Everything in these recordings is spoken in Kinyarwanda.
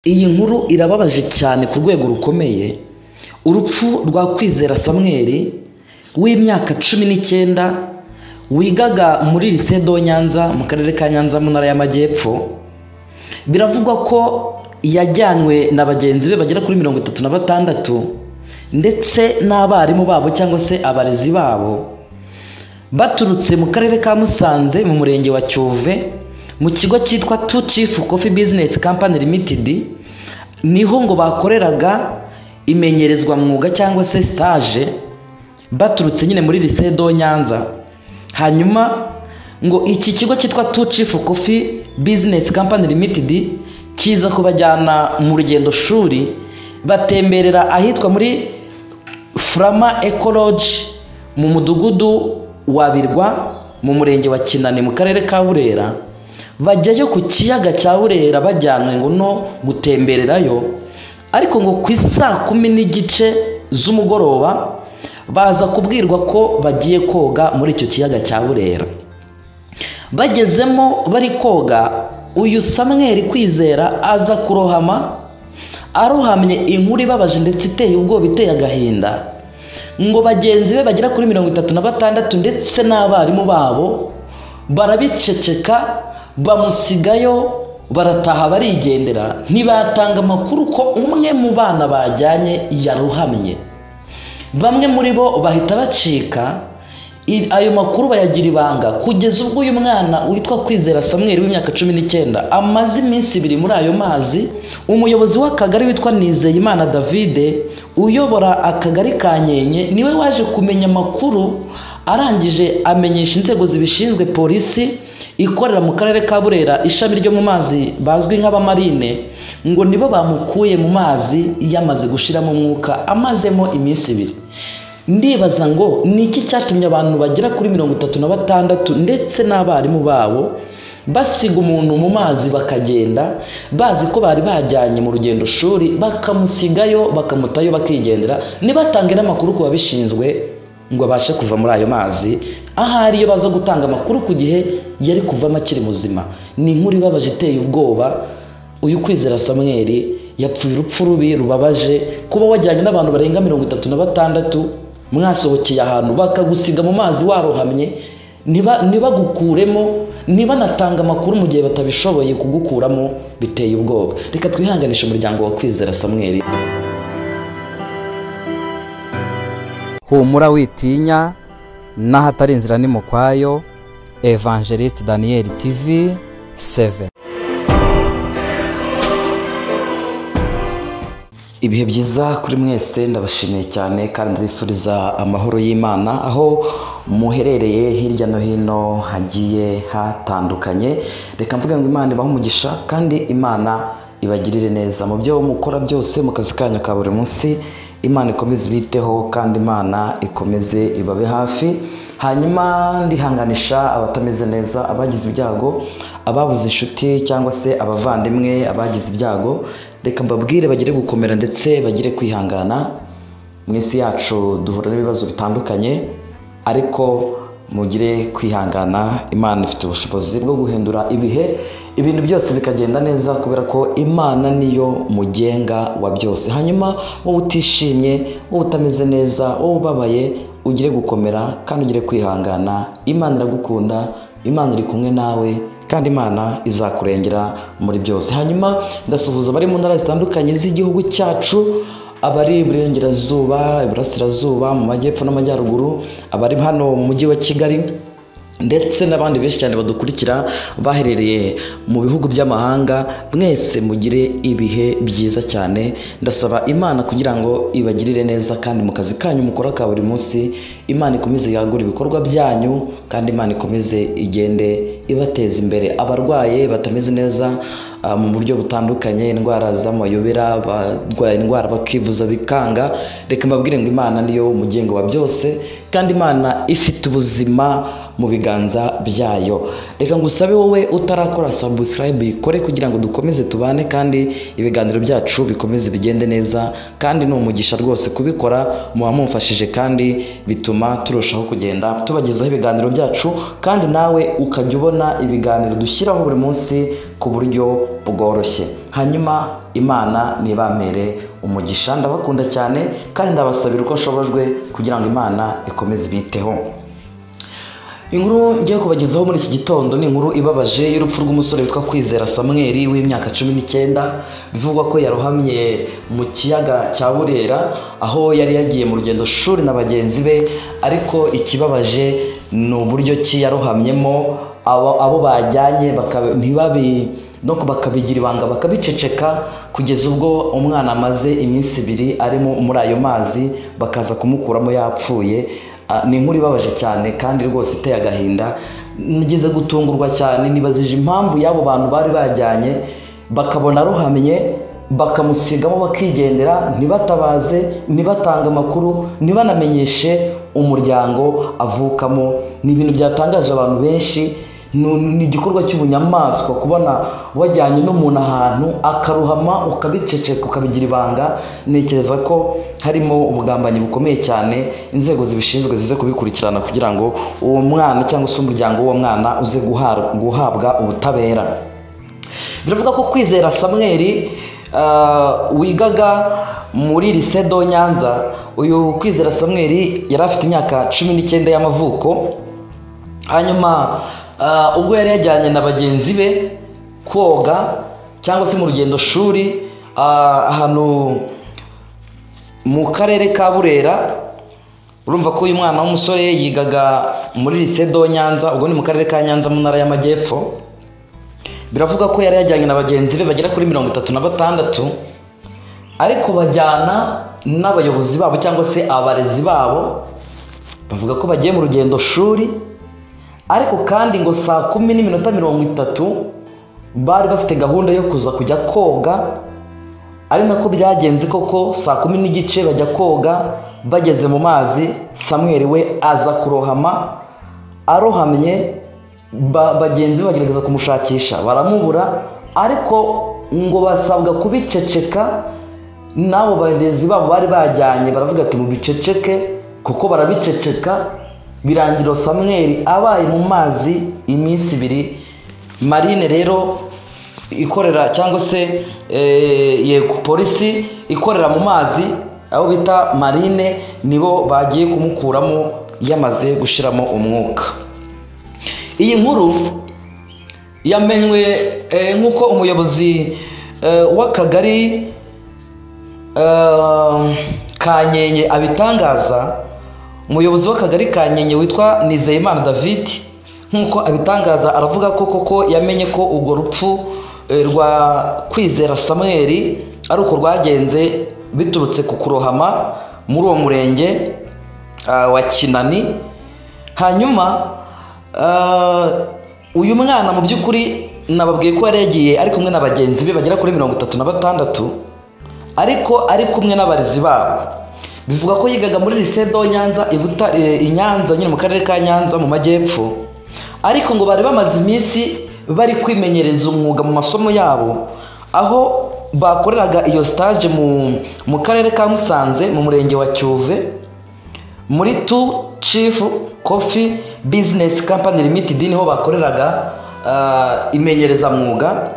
Iyi nkuru irababaje cyane ku rwego rukomeye. Urupfu rwa Kwizera Samuel w'imyaka 19 wigaga muri Lycée de Nyanza mu karere ka Nyanza mu ntara y'Amajyepfo. Biravugwa ko yajyanywe na bagenzi be bagera kuri 36 ndetse n'abarimu babo cyangwa se abarezi babo baturutse mu karere ka Musanze mu murenge wa Cyove mu kigo cyitwa Two Chief Coffee Business Company Limited. Niho ngo bakoreraga imenyerezwa mwuga cyangwa se stage baturutse nyine muri Lycée de Nyanza. Hanyuma ngo iki kigo cyitwa Two Chief Coffee Business Company Limited kiza kubajyana mu rugendo shuri batemberera ahitwa muri Frama Ecology mu mudugudu wa Birwa mu murenge wa Kinani mu karere ka Burera. Bajyayo ku kiyaga cya Burera bajyanwe ngo no gutembererayo, ariko ngo ku saa 10 z'umugoroba baza kubwirwa ko bagiye koga muri icyo kiyaga cya Burera. Bagezemo bari koga, uyu Samuel Kwizera aza kurohama. Arohamye inkuru ibabaje ndetse iteye ubwoba, iteye agahinda. Ngo bagenzi be bagera kuri 36 ndetse n'abarimu babo barabiceceka, bamusigayo, barataha barigendera. Ntibatanga amakuru ko umwe mu bana bajyanye yaruhamye. Bamwe muri bo bahita bacika. Ayo makuru bayagira ibanga kugeza ubwo uyu mwana witwa Kwizera Samuel w'imyaka 19 amaze iminsi 2 muri ayo mazi. Umuyobozi w'akagari witwa Nizeyimana David uyobora akagari ka Nyenye niwe waje kumenya amakuru, arangije amenyesha inzego zibishinzwe polisi ikorera mu karere ka Burera ishami ryo mu mazi bazwi nk'abamarine, ngo nibo bamukuye mu mazi yamaze gushiramo umwuka amazemo iminsi 2. Ndibaza ngo niki cyatumye abantu bagera kuri 36 ndetse n'abarimu babo basiga umuntu mu mazi bakagenda bazi ko bari bajyanye mu rugendo shuri, bakamusigayo bakamutayo bakigendera, nibatange n'amakuru ku babishinzwe ngo abashe kuva muri ayo mazi. Ahari iyo baza gutanga amakuru ku gihe yari kuvamo akiri muzima. Ni inkuru ibabaje iteye ubwoba. Uyu Kwizera Samuel yapfuye urupfu rubi rubabaje. Kuba wajyanye n'abantu barenga 36 mwasohokeye ahantu bakagusiga mu mazi warohamye, nibagukuremo, nibanatanga amakuru mu gihe batabishoboye kugukuramo, biteye ubwoba. Reka twihanganishe umuryango wa Kwizera Samuel. Humura witinya, n'ahatari inzira ni mu kwayo. Evangeliste Daniel TV 7. Ibihe byiza kuri mwese, ndabashimiye cyane kandi ndabifuriza amahoro y'Imana aho muherereye hirya no hino hagiye hatandukanye. Reka mvuge ngo Imana ibahe umugisha kandi Imana ibagirire neza mu byo mukora byose mu kazi kanyu ka buri munsi. Imana ikomeze ibiteho kandi Imana ikomeze ibabe hafi. Hanyuma ndihanganisha abatameze neza, abagize ibyago, ababuze inshuti cyangwa se abavandimwe, abagize ibyago. Reka mbabwire bagire gukomera ndetse bagire kwihangana. Mu isi yacu duhura n'ibibazo bitandukanye, ariko mugire kwihangana. Imana ifite ubushobozi bwo guhindura ibihe, ibintu byose bikagenda neza, kubera ko Imana niyo mugenga wa byose. Hanyuma wowe utishimye, wowe utameze neza, wowe ubabaye, ugire gukomera kandi ugire kwihangana. Imana iragukunda, Imana iri kumwe nawe kandi Imana izakurengera muri byose. Hanyuma ndasuhuza abari mu ntara zitandukanye z'igihugu cyacu, abari iburengerazuba, iburasirazuba, mu majyepfo n'amajyaruguru, abari hano mu mujyi wa Kigali, ndetse n'abandi benshi cyane badukurikira baherereye mu bihugu by'amahanga. Mwese mugire ibihe byiza cyane. Ndasaba Imana kugira ngo ibagirire neza kandi mu kazi kanyu mukora ka buri munsi Imana ikomeze yagura ibikorwa byanyu kandi Imana ikomeze igende ibateza imbere. Abarwaye batameze neza mu buryo butandukanye, indwara z'amayobera, barwaye indwara bakivuza bikanga, reka mbabwire ngo Imana niyo mugengo wa byose kandi Imana ifite ubuzima mu biganza byayo. Reka ngusabe wowe utarakora subscribe ikore kugira ngo dukomeze tubane kandi ibiganiro byacu bikomeze bigende neza, kandi ni umugisha rwose kubikora, muba mumfashije kandi bituma turushaho kugenda tubagezaho ibiganiro byacu, kandi nawe ukajya ubona ibiganiro dushyiraho buri munsi ku buryo bworoshye. hanyuma Imana nibamere umugisha. Ndabakunda cyane kandi ndabasabira uko nshobojwe kugira ngo Imana ikomeze ibiteho. Inkuru ngiye kubagezaho muri iki gitondo ni inkuru ibabaje y'urupfu rw'umusore witwa Kwizera Samuel w'imyaka 19, bivugwa ko yarohamye mu kiyaga cya Burera aho yari yagiye mu rugendo shuri na bagenzi be, ariko ikibabaje ni uburyo ki yarohamyemo. Abo bajyanye bakabigira ibanga bakabiceceka kugeza ubwo umwana amaze iminsi 2 arimo muri ayo mazi bakaza kumukuramo yapfuye. Ni inkuru ibabaje cyane kandi rwose iteye agahinda. Nigeze gutungurwa cyane, nibazije impamvu y'abo bantu bari bajyanye bakabona arohamye bakamusigamo bakigendera, ntibatabaze, ntibatanga amakuru, ntibanamenyeshe umuryango avukamo. Ni ibintu byatangaje abantu benshi. Ni igikorwa cy'ubunyamaswa kubona wajyanye n'umuntu ahantu akaruhama ukabiceceka ukabigira ibanga. Ntekereza ko harimo ubugambanyi bukomeye cyane. Inzego zibishinzwe zize kubikurikirana kugira ngo uwo mwana cyangwa se umuryango w'uwo mwana uze guhabwa ubutabera. Biravuga ko Kwizera Samuel wigaga muri Lycée de Nyanza. Uyu Kwizera Samuel yari afite imyaka 19 y'amavuko. Hanyuma ubwo yari yajyanye na bagenzi be koga cyangwa se mu rugendo shuri ahantu mu karere ka Burera. Urumva ko uyu mwana w'umusore yigaga muri Lycée de Nyanza, ubwo ni mu karere ka Nyanza mu ntara y'Amajyepfo. Biravuga ko yari yajyanye na bagenzi be bagera kuri 36, ariko bajyana n'abayobozi babo cyangwa se abarezi babo. Bavuga ko bagiye mu rugendo shuri, ariko kandi ngo saa 10:30 bari bafite gahunda yo kujya koga. Ari nako byagenze koko, saa 10:15 bajya koga. Bageze mu mazi Samuel we aza kurohama. Arohamye bagenzi bagerageza kumushakisha baramubura, ariko ngo basabwa kubiceceka. Nabo barezi babo bari bajyanye baravuga ati mubiceceke, kuko barabiceceka. Birangira Samuel abaye mu mazi iminsi 2. Marine rero ikorera cyangwa se yego polisi ikorera mu mazi aho bita Marine nibo bagiye kumukuramo yamaze gushiramo umwuka. Iyi nkuru yamenywe nk'uko umuyobozi w'akagari Kanyenye abitangaza. Umuyobozi w'akagari Kanyenye witwa Nizeyimana David nk'uko abitangaza aravuga ko koko yamenye ko urwo rupfu rwa Kwizera Samuel ari uko rwagenze biturutse ku kurohama muri uwo murenge wa Kinani. Hanyuma uyu mwana mu by'ukuri nababwiye ko yari yagiye ari kumwe na bagenzi be bagera kuri 36, ariko ari kumwe n'abarezi babo. Bivuga ko yigaga muri Lycée de Nyanza i Nyanza nyine mu karere ka Nyanza mu Majyepfo, ariko ngo bari bamaze iminsi bari kwimenyereza umwuga mu masomo yabo, aho bakoreraga iyo stage mu karere ka Musanze mu murenge wa Cyuve muri Chief Coffee Business Company Limited. Niho bakoreraga imenyereza mwuga.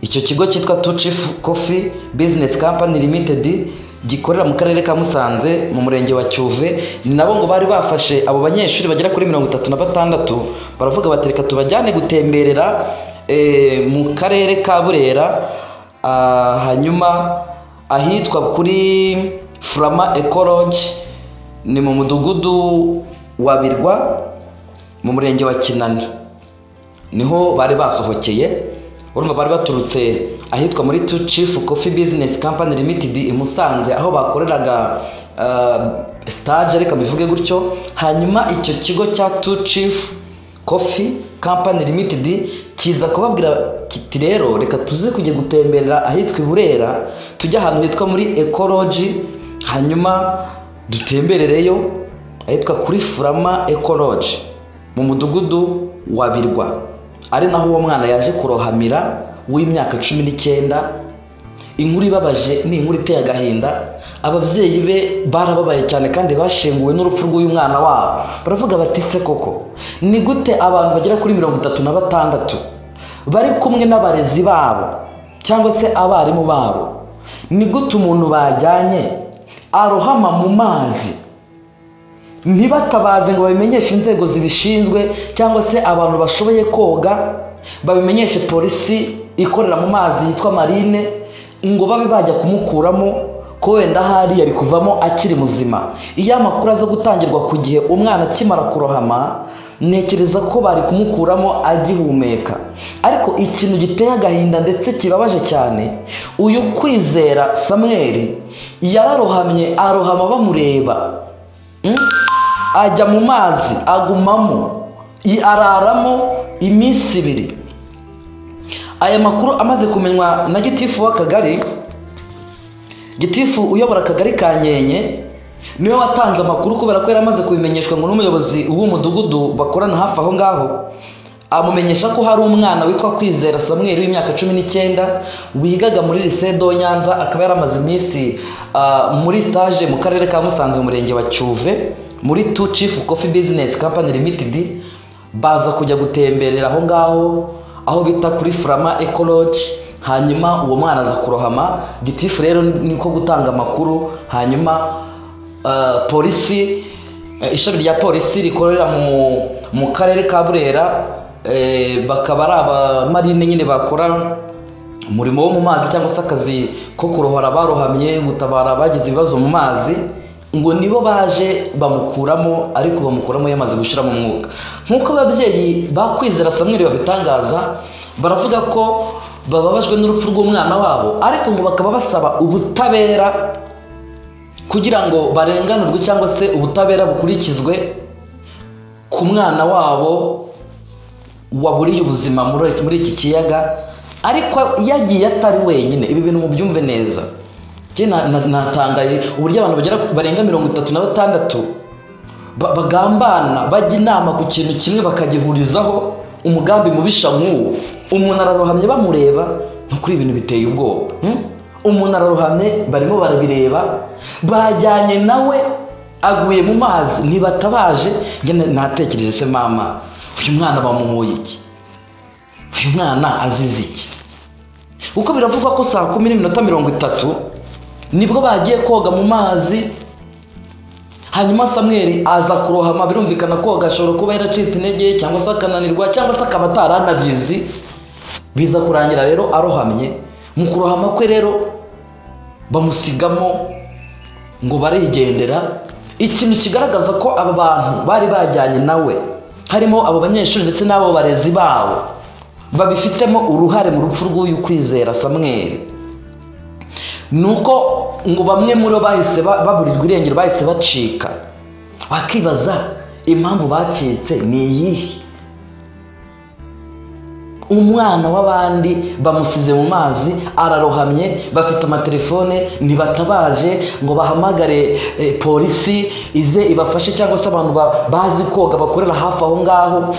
Icyo kigo cyitwa Chief Coffee Business Company Limited gikorera mu karere ka Musanze mu murenge wa Cyuve. Ni nabo ngo bari bafashe abo banyeshuri bagera kuri 36, baravuga batereka tubajyane gutemberera mu karere ka Burera, hanyuma ahitwa kuri Frama Ecology, ni mu mudugudu wa Birwa mu murenge wa Kinani. Niho bari basohokeye. Urumva bari baturutse ahitwa muri Chief Coffee Business Company Limited i Musanze aho bakoreraga stage, reka bivuge gutyo. Hanyuma icyo kigo cya Chief Coffee Company Limited kiza kubabwira kiti rero reka tuze kujya gutemberera ahitwa Burera, tujya ahantu hitwa muri Ecology, hanyuma dutemberereyo ahitwa kuri Frama Ecology mu mudugudu wa Birwa. Ari naho uwo mwana yaje kurohamira w'imyaka 19. Inkuru ibabaje, ni inkuru iteye agahinda. Ababyeyi be barababaye cyane kandi bashenguwe n'urupfu rw'uyu mwana wabo. Baravuga bati se koko ni gute abantu bagera kuri 36 bari kumwe n'abarezi babo cyangwa se abarimu babo, ni gute umuntu bajyanye arohama mu mazi ntibatabaze ngo babimenyeshe inzego zibishinzwe cyangwa se abantu bashoboye koga babimenyeshe polisi ikorera mu mazi yitwa marine ngo babe bajya kumukuramo ko wenda ahari yari kuvamo akiri muzima. Iyo amakuru aza gutangirwa ku gihe umwana akimara kurohama, ntekereza ko bari kumukuramo agihumeka. Ariko ikintu giteye agahinda ndetse kibabaje cyane, uyu Kwizera Samuel yararohamye, arohama bamureba, ajya mu mazi agumamo, araramo iminsi 2. Aya makuru amaze kumenywa na gitifu w'akagari, gitifu uyobora akagari ka Nyenye niwe watanze amakuru kubera ko yari amaze kubimenyeshwa ngo n'umuyobozi w'umudugudu bakorana hafi aho ngaho, amumenyesha ko hari umwana witwa Kwizera Samuel w'imyaka 19 wigaga muri Lycée de Nyanza, akaba yaramaze iminsi muri stage mu karere ka Musanze mu murenge wa Cyuve muri Two Chief Coffee Business Company Limited. Baza kujya gutemberera aho ngaho aho bita kuri Frama Ecology, hanyuma uwo mwana aza kurohama. Gitifu rero niko gutanga amakuru, hanyuma polisi, ishami rya polisi rikorera mu karere ka Burera, bakaba ari abamarine nyine bakora umurimo wo mu mazi cyangwa se akazi ko kurohora abarohamye, gutabara abagize ibibazo mu mazi, ngo nibo baje bamukuramo, ariko bamukuramo yamaze gushira mu mwuka. Nk'uko ababyeyi ba Kwizera Samuel babitangaza, baravuga ko bababajwe n'urupfu rw'umwana wabo, ariko ngo bakaba basaba ubutabera kugira ngo barenganurwe cyangwa se ubutabera bukurikizwe ku mwana wabo waburiye ubuzima muri iki kiyaga, ariko yagiye atari wenyine. Ibi bintu mubyumve neza. Natangaye uburyo abantu barenga 36 bagambana bajya inama ku kintu kimwe bakagihurizaho umugambi mubisha nk'uwo. Umuntu ararohamye bamureba, nukuri ibintu biteye ubwoba. Umuntu ararohamye barimo barabireba, bajyanye nawe aguye mu mazi, ntibatabaje. Natekereje se mama, uyu mwana bamuhoye iki? Uyu mwana azize iki? Uko biravugwa ko saa 10:30 nibwo bagiye koga mu mazi, hanyuma Samuel aza kurohama. Birumvikana koga ashobora kuba yaracitse intege cyangwa se akananirwa cyangwa se akaba ataranabizi, biza kurangira rero arohamye. Mu kurohama kwe rero bamusigamo ngo barigendera. Ikintu kigaragaza ko aba bantu bari bajyanye nawe, harimo abo banyeshuri ndetse n'abo barezi babo, babifitemo uruhare mu rupfu rw'uyu Kwizera Samuel, nuko ngo bamwe muri bo bahise baburirwa irengero, bahise bacika. Wakibaza impamvu bacitse ni iyihe? Umwana w'abandi bamusize mu mazi, ararohamye, bafite amatelefone, ntibatabaje ngo bahamagare polisi ize ibafashe cyangwa se abantu bazi koga bakorera hafi aho ngaho.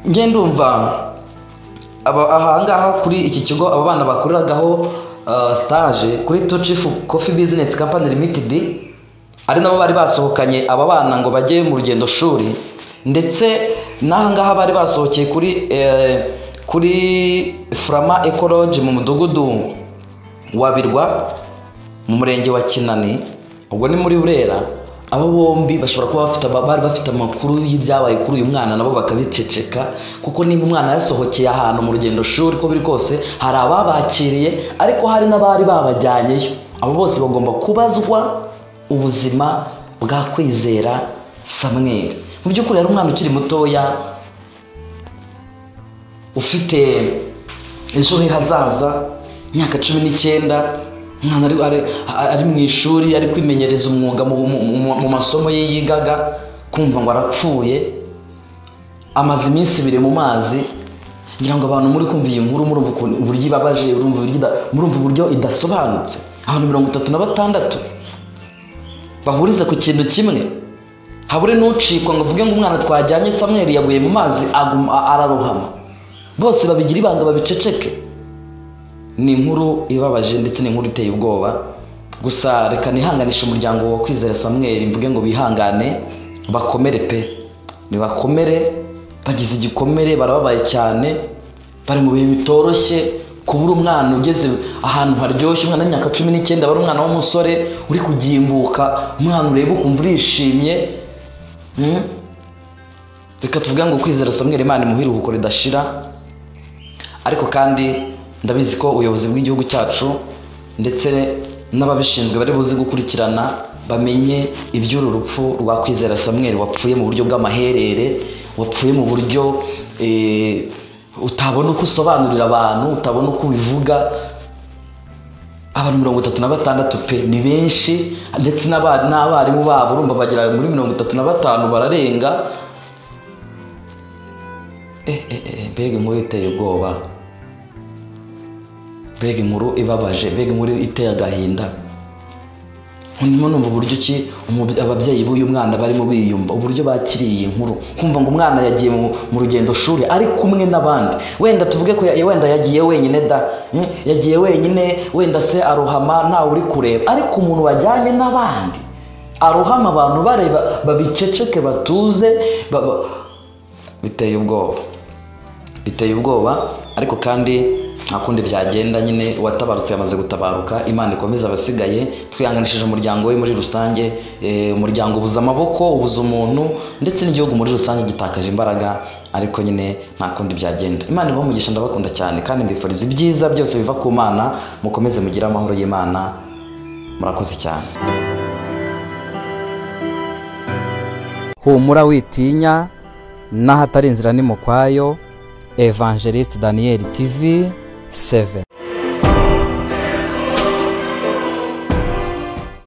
Ndumva ahangaha kuri iki kigo aba bana bakoreragaho stage kuri Two Chief Coffee Business Company Limited, ari nabo bari basohokanye aba bana ngo bajye mu rugendo shuri, ndetse n'ahangaha bari basohokeye kuri Frama Ecology mu mudugudu wa Birwa mu murenge wa Kinani, ubwo ni muri Burera. Abo bombi bashobora kuba bari bafite amakuru y'ibyabaye kuri uyu mwana, nabo bakabiceceka, kuko niba umwana yasohokeye ahantu mu rugendo shuri ko biri kose hari ababakiriye, ariko hari n'abari babajyanyeyo. Abo bose bagomba kubazwa ubuzima bwa Kwizera Samuel. Mu by'ukuri ari umwana ukiri mutoya ufite ejo he hazaza, imyaka 19. Umwana ari mu ishuri, ari kwimenyereza umwuga mu masomo ye yigaga, kumva ngo arapfuye, amaze iminsi 2 mu mazi. Ngira ngo abantu muri kumva iyi nkuru murumva uburyo ibabaje, murumva uburyo idasobanutse. Abantu 36 bahuriza ku kintu kimwe, habure n'ucikwa ngo uvuge ngo umwana twajyanye Samuel yaguye mu mazi ararohama. Bose babigira ibanga babiceceke. Ni inkuru ibabaje ndetse ni inkuru iteye ubwoba. Gusa reka nihanganisha umuryango wa Kwizera Samuel, mvuge ngo bihangane, bakomere pe, nibakomere, bagize igikomere, barababaye cyane, bari mu bihe bitoroshye. Kubura umwana ugeze ahantu haryoshye, umwana w'imyaka 19 bari umwana w'umusore uri kugimbuka, umwana ureba ukumva urishimye. Reka tuvuga ngo kwizera Samuel Imana imuhiruhuko ridashira. Ariko kandi ndabizi ko ubuyobozi bw'igihugu cyacu ndetse n'ababishinzwe bari buze gukurikirana bamenye iby'uru rupfu rwa Kwizera Samuel wapfuye mu buryo bw'amaherere, wapfuye mu buryo utabona uko usobanurira abantu, utabona uko ubivuga. Abantu 36 pe ni benshi, ndetse n'abarimu babo urumva bagera muri 35 bararenga. Mbega inkuru iteye ubwoba, mbega inkuru ibabaje, mbega inkuru iteye agahinda. Ndimo numva uburyo ki ababyeyi b'uyu mwana barimo biyumva, uburyo bakiriye inkuru, kumva ngo umwana yagiye mu rugendo shuri ari kumwe n'abandi. Wenda tuvuge ko wenda yagiye wenyine yagiye wenyine, wenda se aruhama ntawe uri kureba, ariko umuntu wajyanye n'abandi aruhama abantu bareba, babiceceke batuze, biteye ubwoba. Ariko kandi nta kundi byagenda, nyine watabarutse yamaze gutabaruka. Imana ikomeza abasigaye, twihanganishije umuryango we muri rusange. Umuryango ubuza amaboko, ubuza umuntu, ndetse n'igihugu muri rusange gitakaje imbaraga. Ariko nyine nta kundi byagenda. Imana ibahe umugisha, ndabakunda cyane kandi mbifuriza ibyiza byose biva ku Mana. Mukomeze mugire amahoro y'Imana. Murakoze cyane. Humura witinya, n'ahatari inzira ni mu kwayo. Evangeliste Daniel TV 7.